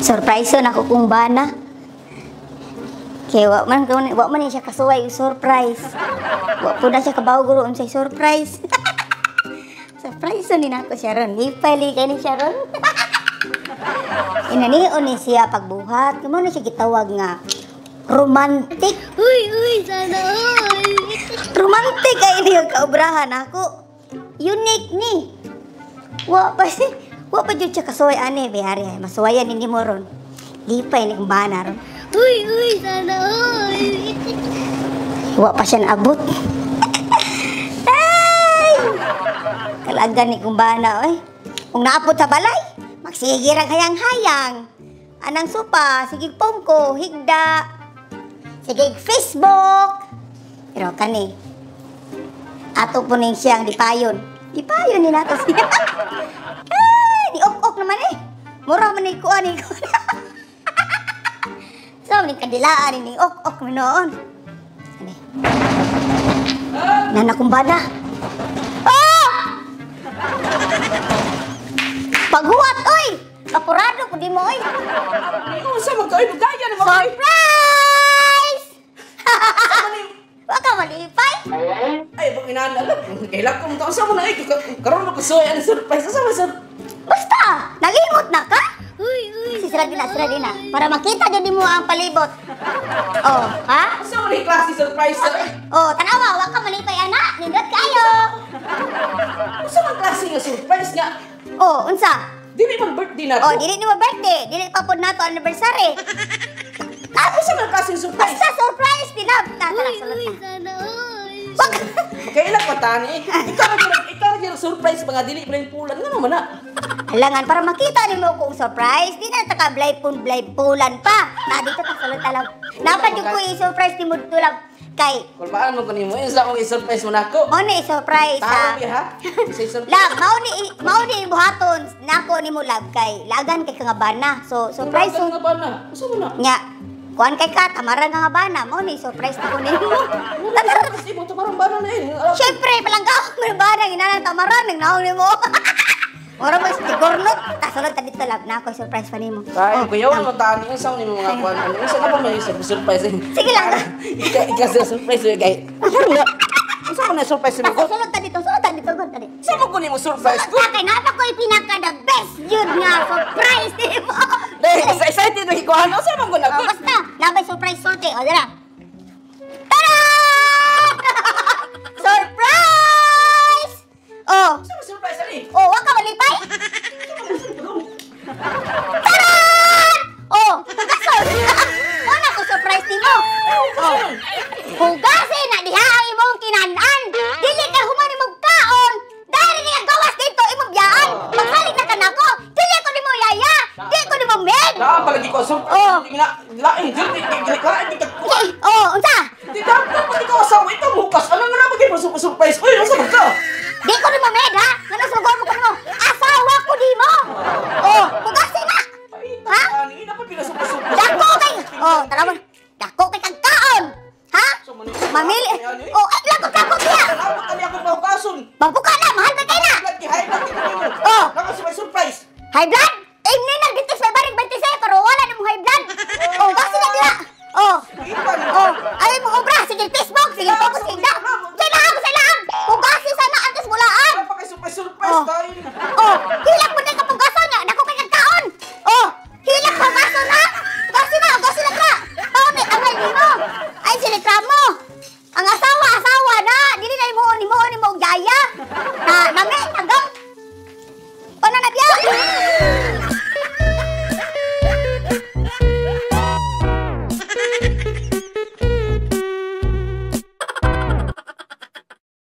Surprise na ako kung bana. Kaya wa man siya kasuway surprise. Wa po na siya kabaw guro unsay surprise. Surprise ni nako siya ron. Ipali kay ni siya ron. Inanion ni siya pagbuhat. Kamo na siya gitawag nga romantic. Uy, sana all. Romantic kay ini yung kaubrahan ako. Unique ni. Wa pa jud siya kasuway ani bihari. Masuwayan ni mo ron. Lipay ni kumbana ron. Uy, sana all. Wa pa siya naabot. Ay! Kalagan ni kumbana oy. Kung naapot sa balay, magsige ra hayang-hayang. Anang supa, sige pongko, higda. Sige Facebook. Pero kani ato po ning siyang dipayon. Dipayon ni nato siya. Ay, ni ok naman eh. Mura man ni kuan ni. So, ni kandilaan ni ok man noon. Ani. Nana kumbana. Oh! Paghuwat oy. Kapurado ko di mo oy. Ano sa mga kaibigan ni mga Surprise! Baka malipay. ay bang inaalala. Kailan ko mo sa mo na karon ko suway ang surprise sa mga Basta, nalimot na ka? Uy, Sira din na. Para makita din mo ang palibot. Oh, ha? sa mga klase surprise sa Oh, tanawa, wag ka malipay anak. Nindot kayo. sa mga klase nga surprise nga. Oh, unsa? Dili man birthday na to. Oh, dili ni mo birthday. Dili pa po nato anniversary. Ano sa mga klase surprise? Basta surprise din na. Tara, uy, sulod na. sana all. Wag. Kailan pa tani? Ikaw na surprise mga dili pa pulan nga naman na. Halangan para makita ni mo kung surprise. Di na taka pulan pa. Na dito ta sulod talaw. Napad yung ko i-surprise ni mo tulab kay Kung paano ko nimo, isa akong i-surprise mo na ako. mo ni surprise ha. Tama ha? Isa surprise. Lab, mao ni buhaton nako ni mo lab kay lagan kay kangabana. So surprise Nga ba na? Usa mo na? nya. Kuan kay ka tamara nga bana mo ni surprise ko nimo. Tapos ibang tumarang ba na eh. Syempre palangga mo bana ina tamara ning naong nimo. Ora mas tigornot kasulod ta dito lab nako surprise pa nimo. Kaya kuya mo tani ang sound nimo mga kuan. Ano isa na pa may surprise. Sige lang. Ika surprise yo guys. Unsa man na surprise mo ko? Sulod ta dito gud tadi. Sa mo ko nimo surprise ko? Kay napa ko pinaka the best yun nga surprise nimo. Dahil excited na ko ano sa mo ko na Oh, basta, labay surprise sorte. O, dira. Tada! Surprise! Oh, Sa mo surprise ani? oh, wag ka malipay? Tada! Oh, wala ko surprise nimo. Oh, hugasin na diha ang imong kinanan. Dili ka humani mong kaon. Dahil niya gawas dito imong biyaan. Magsalit na ka nako. Dili ko nimo yaya. Dili ko nimo med. Da palagi ko surprise. Oh. Lain dili ka. Oh, unsa? Di dapat pa ikaw asawa ito bukas. Ano nga na magay mo surprise? Uy, asa man ka? Di ko nimo med ha. Ngano sugod mo ko nimo? Asawa ko di mo. Oh, hugasin na. Ha? Ani na pa pila surprise. Dako kay. Oh, tara mo. Dako kay kang kaon. Ha? Mamili. Oh, ay dako siya. Dapat kani ako pahugason. Mabuka na, mahal ba kay na? High blood kita nimo. Oh. Nako si may surprise. High blood?